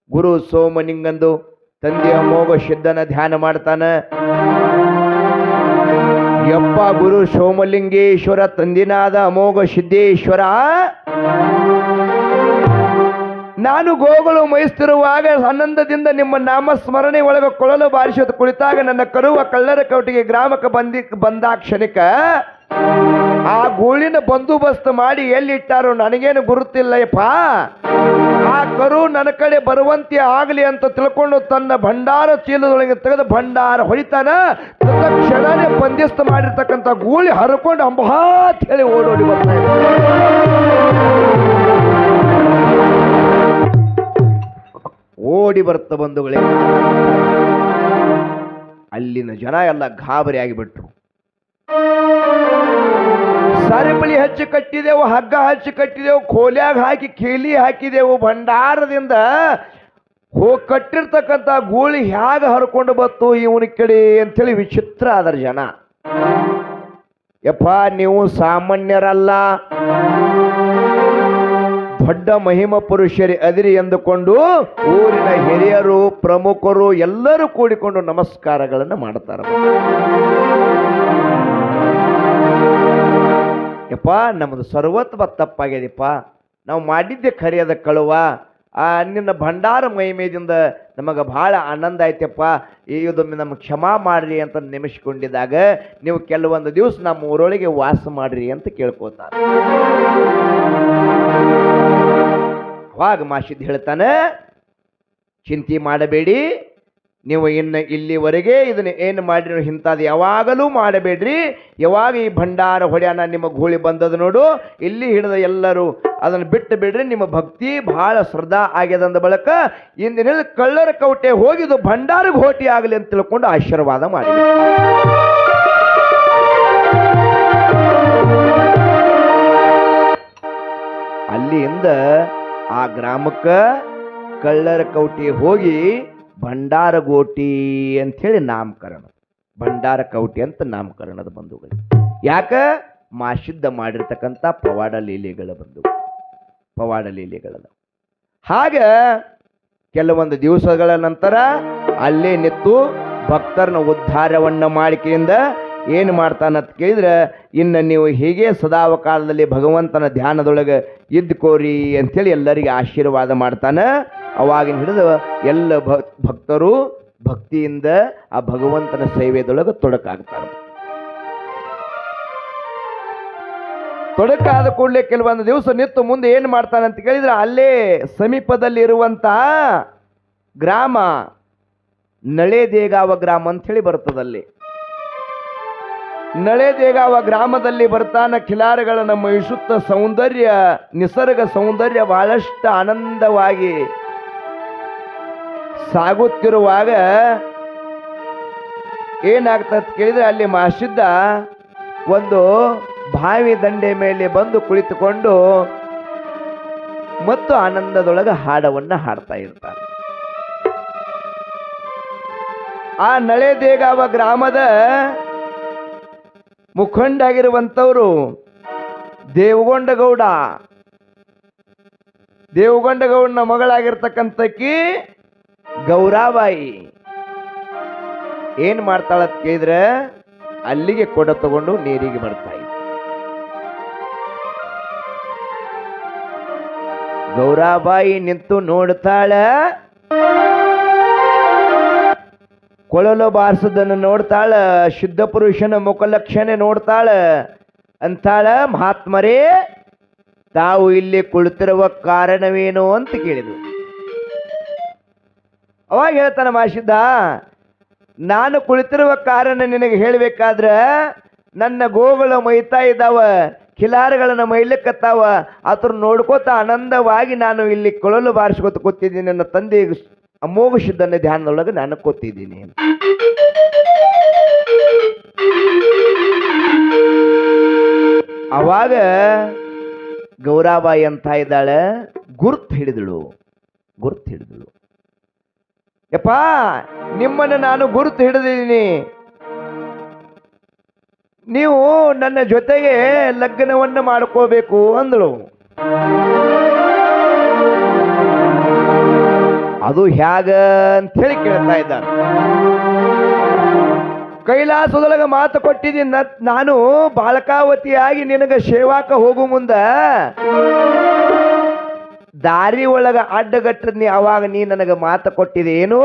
ಗುರು ಸೋಮನಿಂಗಂದು ತಂದೆಯ ಅಮೋಘ ಸಿದ್ಧನ ಧ್ಯಾನ ಮಾಡ್ತಾನ. ಯಪ್ಪ ಗುರು ಸೋಮಲಿಂಗೇಶ್ವರ ತಂದಿನಾದ ಅಮೋಘ ಸಿದ್ದೇಶ್ವರ, ನಾನು ಗೋಗಳು ಮೈಸ್ತಿರುವಾಗ ಆನಂದದಿಂದ ನಿಮ್ಮ ನಾಮಸ್ಮರಣೆ ಒಳಗೆ ಕೊಳಲು ಬಾರಿಸೋದು ಕುಳಿತಾಗ ನನ್ನ ಕರುವ ಕಳ್ಳರ ಕೌಟಿಗೆ ಗ್ರಾಮಕ್ಕೆ ಬಂದಾಕ್ಷಣಿಕ ಆ ಗೋಳಿನ ಬಂದೋಬಸ್ತ್ ಮಾಡಿ ಎಲ್ಲಿಟ್ಟಾರೋ ನನಗೇನು ಗುರುತಿಲ್ಲಯಪ್ಪ. ಆ ಕರು ನನ್ನ ಕಡೆ ಬರುವಂತೆ ಆಗಲಿ ಅಂತ ತಿಳ್ಕೊಂಡು ತನ್ನ ಭಂಡಾರ ಚೀಲದೊಳಗೆ ತೆಗೆದು ಭಂಡಾರ ಹೊಡಿತಾನ. ತತ್ಕ್ಷಣನೇ ಬಂದಿಸ್ತ ಮಾಡಿರ್ತಕ್ಕಂಥ ಗೂಳಿ ಹರ್ಕೊಂಡು ಅಂಬಾತ್ ಹೇಳಿ ಓಡೋಡಿ ಬರ್ತಾ ಇದೆ. ಓಡಿ ಬರ್ತ ಬಂಧುಗಳೇ, ಅಲ್ಲಿನ ಜನ ಎಲ್ಲ ಗಾಬರಿ ಆಗಿಬಿಟ್ರು. ಸರಿಪಳಿ ಹಚ್ಚಿ ಕಟ್ಟಿದೆವು, ಹಗ್ಗ ಹಚ್ಚಿ ಕಟ್ಟಿದೆವು, ಕೋಲ್ಯಾಗ ಹಾಕಿ ಕೀಲಿ ಹಾಕಿದೆವು, ಭಂಡಾರದಿಂದ ಹೋಗಿ ಕಟ್ಟಿರ್ತಕ್ಕಂಥ ಗೂಳಿ ಹ್ಯಾಗ ಹರ್ಕೊಂಡು ಬತ್ತು ಇವನ ಕಡೆ ಅಂತೇಳಿ ವಿಚಿತ್ರ ಅದರ ಜನ. ಯಪ್ಪ ನೀವು ಸಾಮಾನ್ಯರಲ್ಲ, ದೊಡ್ಡ ಮಹಿಮ ಪುರುಷರಿ ಅದಿರಿ ಎಂದುಕೊಂಡು ಊರಿನ ಹಿರಿಯರು ಪ್ರಮುಖರು ಎಲ್ಲರೂ ಕೂಡಿಕೊಂಡು ನಮಸ್ಕಾರಗಳನ್ನು ಮಾಡ್ತಾರೆ. ಯಪ್ಪ ನಮ್ಮದು ಸರ್ವತ್ವ ತಪ್ಪಾಗ್ಯದಪ್ಪ, ನಾವು ಮಾಡಿದ್ದೆ ಖರಿಯದ ಕಳುವ, ನಿನ್ನ ಭಂಡಾರ ಮಹಿಮೆಯಿಂದ ನಮಗೆ ಬಹಳ ಆನಂದ ಆಯ್ತಪ್ಪ, ಇದೊಮ್ಮೆ ನಮಗೆ ಕ್ಷಮಾ ಮಾಡ್ರಿ ಅಂತ ನೆಮಿಸ್ಕೊಂಡಿದ್ದಾಗ ನೀವು ಕೆಲವೊಂದು ದಿವಸ ನಮ್ಮ ಊರೊಳಗೆ ವಾಸ ಮಾಡ್ರಿ ಅಂತ ಕೇಳ್ಕೋತಾರೆ. ಅವಾಗ ಮಾಷಿದ್ ಹೇಳ್ತಾನೆ, ಚಿಂತೆ ಮಾಡಬೇಡಿ, ನೀವು ಇನ್ನು ಇಲ್ಲಿವರೆಗೆ ಇದನ್ನ ಏನು ಮಾಡಿರೋ ಇಂಥದ್ದು ಯಾವಾಗಲೂ ಮಾಡಬೇಡ್ರಿ. ಯಾವಾಗ ಈ ಭಂಡಾರ ಹೊಡ್ಯಾನ ನಿಮ್ಮ ಗೂಳಿ ಬಂದದ್ದು ನೋಡು, ಇಲ್ಲಿ ಹಿಡಿದ ಎಲ್ಲರೂ ಅದನ್ನು ಬಿಟ್ಟು ಬಿಡ್ರಿ, ನಿಮ್ಮ ಭಕ್ತಿ ಬಹಳ ಶ್ರದ್ಧಾ ಆಗ್ಯದಂದ ಬಳಕ ಇಂದಿನ ಕಳ್ಳರ ಕೌಟೆ ಹೋಗಿದ್ದು ಭಂಡಾರಿಗೆ ಹೋಟಿ ಆಗಲಿ ಅಂತ ತಿಳ್ಕೊಂಡು ಆಶೀರ್ವಾದ ಮಾಡಿ. ಅಲ್ಲಿಂದ ಆ ಗ್ರಾಮಕ್ಕೆ ಕಳ್ಳರ ಕೌಟಿ ಹೋಗಿ ಭಂಡಾರ ಗೋಟಿ ಅಂಥೇಳಿ ನಾಮಕರಣ, ಭಂಡಾರ ಕೌಟಿ ಅಂತ ನಾಮಕರಣದ ಬಂಧುಗಳು. ಯಾಕ? ಮಾಷಿದ್ದ ಮಾಡಿರ್ತಕ್ಕಂಥ ಪವಾಡ ಲೀಲೆಗಳ ಬಂಧುಗಳು, ಪವಾಡ ಲೀಲೆಗಳದ. ಹಾಗ ಕೆಲವೊಂದು ದಿವಸಗಳ ನಂತರ ಅಲ್ಲೇ ನಿಂತು ಭಕ್ತರನ್ನ ಉದ್ಧಾರವನ್ನ ಮಾಡಿಕೆಯಿಂದ ಏನು ಮಾಡ್ತಾನಂತ ಕೇಳಿದ್ರೆ, ಇನ್ನು ನೀವು ಹೀಗೆ ಸದಾವಕಾಲದಲ್ಲಿ ಭಗವಂತನ ಧ್ಯಾನದೊಳಗೆ ಇದ್ಕೋರಿ ಅಂಥೇಳಿ ಎಲ್ಲರಿಗೆ ಆಶೀರ್ವಾದ ಮಾಡ್ತಾನೆ. ಅವಾಗಿನ ಹಿಡಿದು ಎಲ್ಲ ಭಕ್ತರು ಭಕ್ತಿಯಿಂದ ಆ ಭಗವಂತನ ಸೇವೆದೊಳಗೆ ತೊಡಕಾಗ್ತಾರೆ. ತೊಡಕಾದ ಕೂಡಲೇ ಕೆಲವೊಂದು ದಿವಸ ನಿಂತು ಮುಂದೆ ಏನು ಮಾಡ್ತಾನಂತ ಕೇಳಿದ್ರೆ, ಅಲ್ಲೇ ಸಮೀಪದಲ್ಲಿ ಇರುವಂತ ಗ್ರಾಮ ನಳೆದೇಗಾವ ಗ್ರಾಮ ಅಂತ ಹೇಳಿ ಬರ್ತದಲ್ಲಿ. ನಳೆದೇಗಾವ ಗ್ರಾಮದಲ್ಲಿ ಬರ್ತಾನ ಖಿಲಾರಗಳನ್ನು ಮೈಸುತ್ತ ಸೌಂದರ್ಯ, ನಿಸರ್ಗ ಸೌಂದರ್ಯ ಬಹಳಷ್ಟು ಆನಂದವಾಗಿ ಸಾಗುತ್ತಿರುವಾಗ ಏನಾಗ್ತದೆ ಕೇಳಿದ್ರೆ, ಅಲ್ಲಿ ಮಾಸಿದ್ದ ಒಂದು ಬಾವಿ ದಂಡೆ ಮೇಲೆ ಬಂದು ಕುಳಿತುಕೊಂಡು ಮತ್ತು ಆನಂದದೊಳಗೆ ಹಾಡವನ್ನ ಹಾಡ್ತಾ ಇರ್ತಾರೆ. ಆ ನಳೆದೇಗಾವ ಗ್ರಾಮದ ಮುಖಂಡಾಗಿರುವಂಥವರು ದೇವಗೊಂಡಗೌಡ. ದೇವಗೊಂಡಗೌಡನ ಮಗಳಾಗಿರ್ತಕ್ಕಂಥಕ್ಕಿ ಗೌರಾಬಾಯಿ ಏನ್ ಮಾಡ್ತಾಳಂತ ಕೇಳಿದ್ರೆ, ಅಲ್ಲಿಗೆ ಕೊಡ ತಗೊಂಡು ನೀರಿಗೆ ಬರ್ತಾ ಇದ್ದ. ಗೌರಾಬಾಯಿ ನಿಂತು ನೋಡ್ತಾಳ, ಕೊಳಲು ಬಾರಿಸೋದನ್ನು ನೋಡ್ತಾಳ, ಶುದ್ಧ ಪುರುಷನ ಮುಖಲಕ್ಷಣೆ ನೋಡ್ತಾಳ. ಅಂತಾಳ, ಮಹಾತ್ಮರೇ ತಾವು ಇಲ್ಲಿ ಕುಳಿತಿರುವ ಕಾರಣವೇನು ಅಂತ ಕೇಳಿದ್ರು. ಅವಾಗ ಹೇಳ್ತಾನ ಮಾಸಿದ್ದ, ನಾನು ಕುಳಿತಿರುವ ಕಾರಣ ನಿನಗೆ ಹೇಳಬೇಕಾದ್ರೆ, ನನ್ನ ಗೋಗಳು ಮೈತಾ ಇದ್ದಾವ, ಖಿಲಾರಗಳನ್ನ ಮೈಲಿಕ್ಕತ್ತಾವ, ಅದ್ರ ನೋಡ್ಕೋತ ಆನಂದವಾಗಿ ನಾನು ಇಲ್ಲಿ ಕೊಳಲು ಬಾರಿಸ್ಕೋತ ಕೂತಿದ್ದೀನಿ. ನನ್ನ ತಂದೆ ಅಮೋಘ ಸಿದ್ಧನ ಧ್ಯಾನದೊಳಗೆ ನಾನು ಕೂತಿದ್ದೀನಿ. ಅವಾಗ ಗೌರಾಬಾಯಿ ಅಂತ ಇದ್ದಾಳೆ, ಗುರ್ತು ಹಿಡಿದಳು. ಯಪ್ಪ, ನಿಮ್ಮನ್ನು ನಾನು ಗುರುತು ಹಿಡಿದಿದ್ದೀನಿ, ನೀವು ನನ್ನ ಜೊತೆಗೆ ಲಗ್ನವನ್ನು ಮಾಡ್ಕೋಬೇಕು ಅಂದಳು. ಅದು ಹ್ಯಾಗ ಅಂತ ಹೇಳಿ ಕೇಳ್ತಾ ಇದ್ದಾನೆ. ಕೈಲಾಸದೊಳಗೆ ಮಾತು ಕೊಟ್ಟಿದ್ದೀನಿ, ನಾನು ಬಾಳಕಾವತಿಯಾಗಿ ನಿನಗೆ ಸೇವಾಕ ಹೋಗು ಮುಂದ ದಾರಿ ಒಳಗ ಅಡ್ಡಗಟ್ಟದ್ನಿ. ಅವಾಗ ನೀ ನನಗೆ ಮಾತು ಕೊಟ್ಟಿದೆ ಏನು,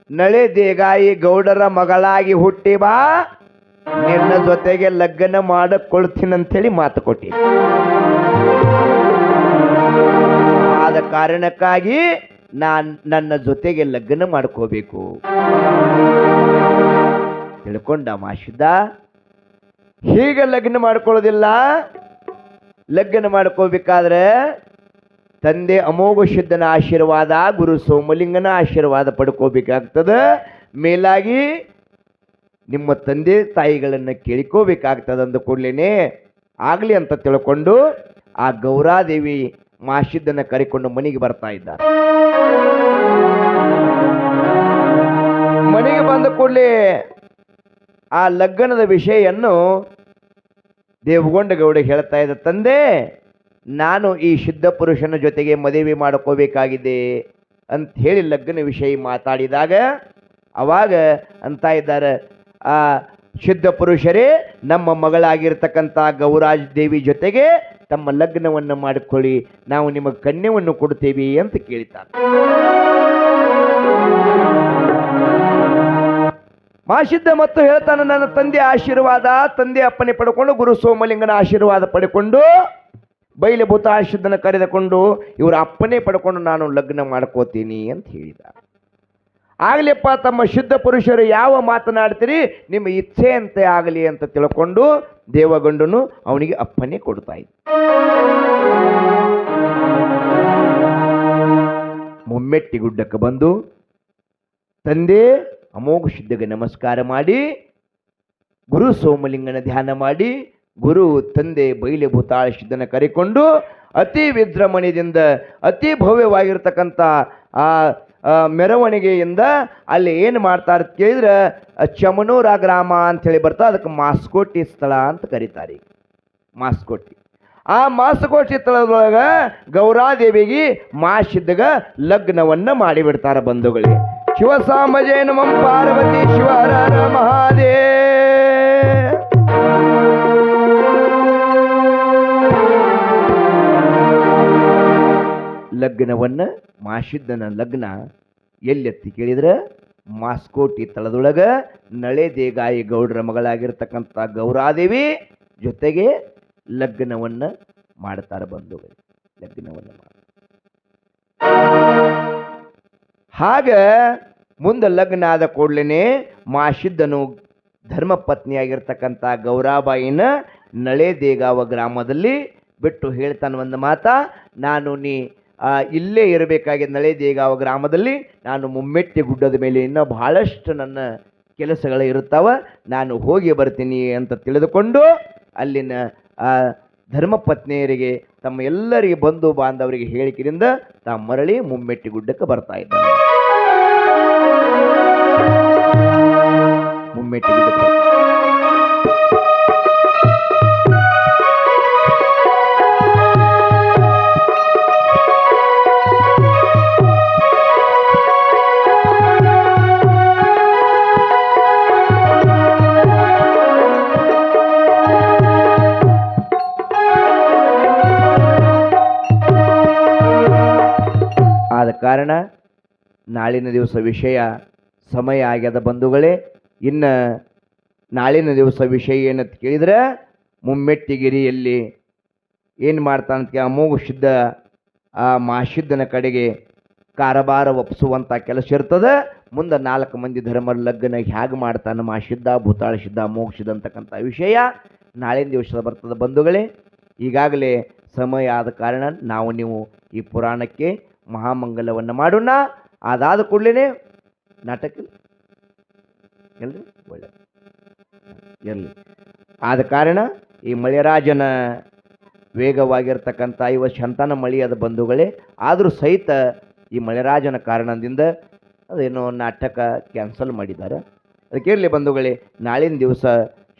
ನಳೆದೇಗಾಯಿ ಗೌಡರ ಮಗಳಾಗಿ ಹುಟ್ಟಿ ಬಾ, ನಿನ್ನ ಜೊತೆಗೆ ಲಗ್ನ ಮಾಡಿಕೊಳ್ತೀನಂತೇಳಿ ಮಾತು ಕೊಟ್ಟಿ. ಆದ ಕಾರಣಕ್ಕಾಗಿ ನನ್ನ ಜೊತೆಗೆ ಲಗ್ನ ಮಾಡ್ಕೋಬೇಕು ತಿಳ್ಕೊಂಡ ಮಾಸಿದ್ದ. ಹೀಗೆ ಲಗ್ನ ಮಾಡ್ಕೊಳ್ಳೋದಿಲ್ಲ, ಲಗ್ನ ಮಾಡ್ಕೋಬೇಕಾದ್ರೆ ತಂದೆ ಅಮೋಘ ಸಿದ್ಧನ ಆಶೀರ್ವಾದ, ಗುರು ಸೋಮಲಿಂಗನ ಆಶೀರ್ವಾದ ಪಡ್ಕೋಬೇಕಾಗ್ತದ. ಮೇಲಾಗಿ ನಿಮ್ಮ ತಂದೆ ತಾಯಿಗಳನ್ನು ಕೇಳಿಕೋಬೇಕಾಗ್ತದ. ಅಂದ ಕೂಡಲೇನೆ ಆಗ್ಲಿ ಅಂತ ತಿಳ್ಕೊಂಡು ಆ ಗೌರಾದೇವಿ ಮಾಸಿದ್ದನ್ನ ಕರಿಕೊಂಡು ಮನೆಗೆ ಬರ್ತಾ ಇದ್ದಾರೆ. ಮನೆಗೆ ಬಂದ ಕೂಡಲೇ ಆ ಲಗ್ನದ ವಿಷಯನ್ನು ದೇವಗೊಂಡಗೌಡ ಹೇಳ್ತಾ ಇದ್ದ, ತಂದೆ ನಾನು ಈ ಶುದ್ಧ ಪುರುಷನ ಜೊತೆಗೆ ಮದುವೆ ಮಾಡ್ಕೋಬೇಕಾಗಿದೆ ಅಂತ ಹೇಳಿ ಲಗ್ನ ವಿಷಯ ಮಾತಾಡಿದಾಗ ಅವಾಗ ಅಂತ ಇದ್ದಾರೆ, ಆ ಶುದ್ಧ ಪುರುಷರೇ ನಮ್ಮ ಮಗಳಾಗಿರ್ತಕ್ಕಂಥ ಗೌರಾಜ್ ದೇವಿ ಜೊತೆಗೆ ತಮ್ಮ ಲಗ್ನವನ್ನು ಮಾಡಿಕೊಳ್ಳಿ, ನಾವು ನಿಮಗೆ ಕನ್ಯವನ್ನು ಕೊಡ್ತೇವೆ ಅಂತ ಕೇಳ್ತಾರೆ. ಮಾಸಿದ್ದ ಮತ್ತು ಹೇಳ್ತಾನೆ, ನನ್ನ ತಂದೆ ಆಶೀರ್ವಾದ, ತಂದೆ ಅಪ್ಪನೆ ಪಡ್ಕೊಂಡು ಗುರು ಸೋಮಲಿಂಗನ ಆಶೀರ್ವಾದ ಪಡ್ಕೊಂಡು ಬೈಲೆ ಭೂತಾಶುದ್ಧನ ಕರೆದುಕೊಂಡು ಇವರ ಅಪ್ಪನೇ ಪಡ್ಕೊಂಡು ನಾನು ಲಗ್ನ ಮಾಡ್ಕೋತೀನಿ ಅಂತ ಹೇಳಿದ. ಆಗ್ಲಿಪ್ಪ, ತಮ್ಮ ಶುದ್ಧ ಪುರುಷರು ಯಾವ ಮಾತನಾಡ್ತೀರಿ ನಿಮ್ಮ ಇಚ್ಛೆಯಂತೆ ಆಗಲಿ ಅಂತ ತಿಳ್ಕೊಂಡು ದೇವಗಂಡನು ಅವನಿಗೆ ಅಪ್ಪನೇ ಕೊಡ್ತಾ ಇದ್ದ. ಮುಮ್ಮೆಟ್ಟಿ ಗುಡ್ಡಕ್ಕೆ ಬಂದು ತಂದೆ ಅಮೋಘ ಸಿದ್ಧಗೆ ನಮಸ್ಕಾರ ಮಾಡಿ ಗುರು ಸೋಮಲಿಂಗನ ಧ್ಯಾನ ಮಾಡಿ ಗುರು ತಂದೆ ಬೈಲೆ ಭೂತಾಳ ಸಿದ್ಧನ ಕರೆಕೊಂಡು ಅತಿ ವಿಜೃಂಭಣೆಯಿಂದ ಅತಿ ಭವ್ಯವಾಗಿರ್ತಕ್ಕಂಥ ಆ ಮೆರವಣಿಗೆಯಿಂದ ಅಲ್ಲಿ ಏನು ಮಾಡ್ತಾರೆ ಕೇಳಿದ್ರೆ ಚಮನೂರ ಗ್ರಾಮ ಅಂಥೇಳಿ ಬರ್ತಾ, ಅದಕ್ಕೆ ಮಾಸ್ಕೋಟಿ ಸ್ಥಳ ಅಂತ ಕರೀತಾರೆ. ಮಾಸ್ಕೋಟಿ, ಆ ಮಾಸ್ಕೋಟಿ ಸ್ಥಳದೊಳಗ ಗೌರಾದೇವಿಗೆ ಮಾಸಿದ್ದಾಗ ಲಗ್ನವನ್ನ ಮಾಡಿಬಿಡ್ತಾರ ಬಂಧುಗಳಿಗೆ. ಶಿವಸಾಂಬಜಯ ನಮಃ ಪಾರ್ವತಿ ಶಿವ ಹರ ಹರ ಮಹಾದೇವ. ಲಗ್ನವನ್ನ ಮಾಸಿದ್ದನ ಲಗ್ನ ಎಲ್ಲೆತ್ತಿ ಕೇಳಿದ್ರೆ ಮಾಸ್ಕೋಟಿ ತಳದೊಳಗ ನಳೆದೇಗಾಯಿ ಗೌಡರ ಮಗಳಾಗಿರ್ತಕ್ಕಂಥ ಗೌರಾದೇವಿ ಜೊತೆಗೆ ಲಗ್ನವನ್ನ ಮಾಡ್ತಾರ ಬಂಧುಗಳು. ಲಗ್ನವನ್ನ ಹಾಗ ಮುಂದೆ ಲಗ್ನ ಆದ ಕೂಡಲೇ ಮಾಸಿದ್ದನು ಧರ್ಮಪತ್ನಿಯಾಗಿರ್ತಕ್ಕಂಥ ಗೌರಾಬಾಯಿನ ನಳೆದೇಗಾವ ಗ್ರಾಮದಲ್ಲಿ ಬಿಟ್ಟು ಹೇಳ್ತಾನೆ ಒಂದು ಮಾತ, ನಾನು ಇಲ್ಲೇ ಇರಬೇಕಾಗಿದ್ದ ನಳೆದೇಗಾವ ಗ್ರಾಮದಲ್ಲಿ ನಾನು ಮುಮ್ಮೆಟ್ಟಿ ಗುಡ್ಡದ ಮೇಲೆ ಇನ್ನೂ ಬಹಳಷ್ಟು ನನ್ನ ಕೆಲಸಗಳು ಇರುತ್ತಾವ, ನಾನು ಹೋಗಿ ಬರ್ತೀನಿ ಅಂತ ತಿಳಿದುಕೊಂಡು ಅಲ್ಲಿನ ಧರ್ಮಪತ್ನಿಯರಿಗೆ ತಮ್ಮ ಎಲ್ಲರಿಗೆ ಬಂಧು ಬಾಂಧವರಿಗೆ ಹೇಳಿಕೆಯಿಂದ ತಾ ಮರಳಿ ಮುಮ್ಮೆಟ್ಟಿ ಗುಡ್ಡಕ್ಕೆ ಬರ್ತಾ ಇದ್ದಾನೆ. ಮುಮ್ಮೆಟ್ಟಿ ಗುಡ್ಡಕ್ಕೆ ಆದ ಕಾರಣ ನಾಳಿನ ದಿವಸ ವಿಷಯ ಸಮಯ ಆಗ್ಯದ ಬಂಧುಗಳೇ. ಇನ್ನು ನಾಳಿನ ದಿವಸ ವಿಷಯ ಏನಂತ ಕೇಳಿದ್ರೆ, ಮುಮ್ಮೆಟ್ಟಿಗಿರಿಯಲ್ಲಿ ಏನು ಮಾಡ್ತಾನಂತ ಅಮೋಘ ಸಿದ್ಧ ಆ ಮಹಾಸಿದ್ಧನ ಕಡೆಗೆ ಕಾರಬಾರ ಒಪ್ಪಿಸುವಂಥ ಕೆಲಸ ಇರ್ತದೆ. ಮುಂದೆ 4 ಮಂದಿ ಧರ್ಮ ಲಗ್ನ ಹೇಗೆ ಮಾಡ್ತಾನೆ ಮಹಾಸಿದ್ಧ, ಭೂತಾಳ ಸಿದ್ಧ, ಅಮೋಘ ಸಿದ್ಧ ಅಂತಕ್ಕಂಥ ವಿಷಯ ನಾಳಿನ ದಿವಸ ಬರ್ತದೆ ಬಂಧುಗಳೇ. ಈಗಾಗಲೇ ಸಮಯ ಆದ ಕಾರಣ ನಾವು ನೀವು ಈ ಪುರಾಣಕ್ಕೆ ಮಹಾಮಂಗಲವನ್ನು ಮಾಡೋಣ. ಅದಾದ ಕೂಡಲೇ ನಾಟಕ ಎಲ್ರಿ ಒಳ್ಳೆ ಎಲ್ಲಿ ಆದ ಕಾರಣ ಈ ಮಳೆರಾಜನ ವೇಗವಾಗಿರ್ತಕ್ಕಂಥ ಸಂತಾನ ಮಳೆಯಾದ ಬಂಧುಗಳೇ, ಆದರೂ ಸಹಿತ ಈ ಮಳೆರಾಜನ ಕಾರಣದಿಂದ ಅದೇನೋ ನಾಟಕ ಕ್ಯಾನ್ಸಲ್ ಮಾಡಿದ್ದಾರೆ. ಅದಕ್ಕೆ ಇರಲಿ ಬಂಧುಗಳೇ, ನಾಳಿನ ದಿವಸ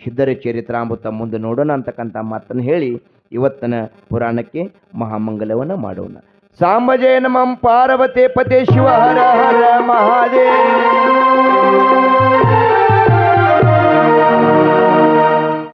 ಸಿದ್ಧರ ಚರಿತ್ರಾಮೃತ ಮುಂದೆ ನೋಡೋಣ ಅಂತಕ್ಕಂಥ ಮಾತನ್ನು ಹೇಳಿ ಇವತ್ತಿನ ಪುರಾಣಕ್ಕೆ ಮಹಾಮಂಗಲವನ್ನು ಮಾಡೋಣ. ಸಾಂಬಜಯ ನಮಃ ಪಾರ್ವತಿ ಪತೆ ಶಿವ ಹರ ಹರ ಮಹಾದೇವ.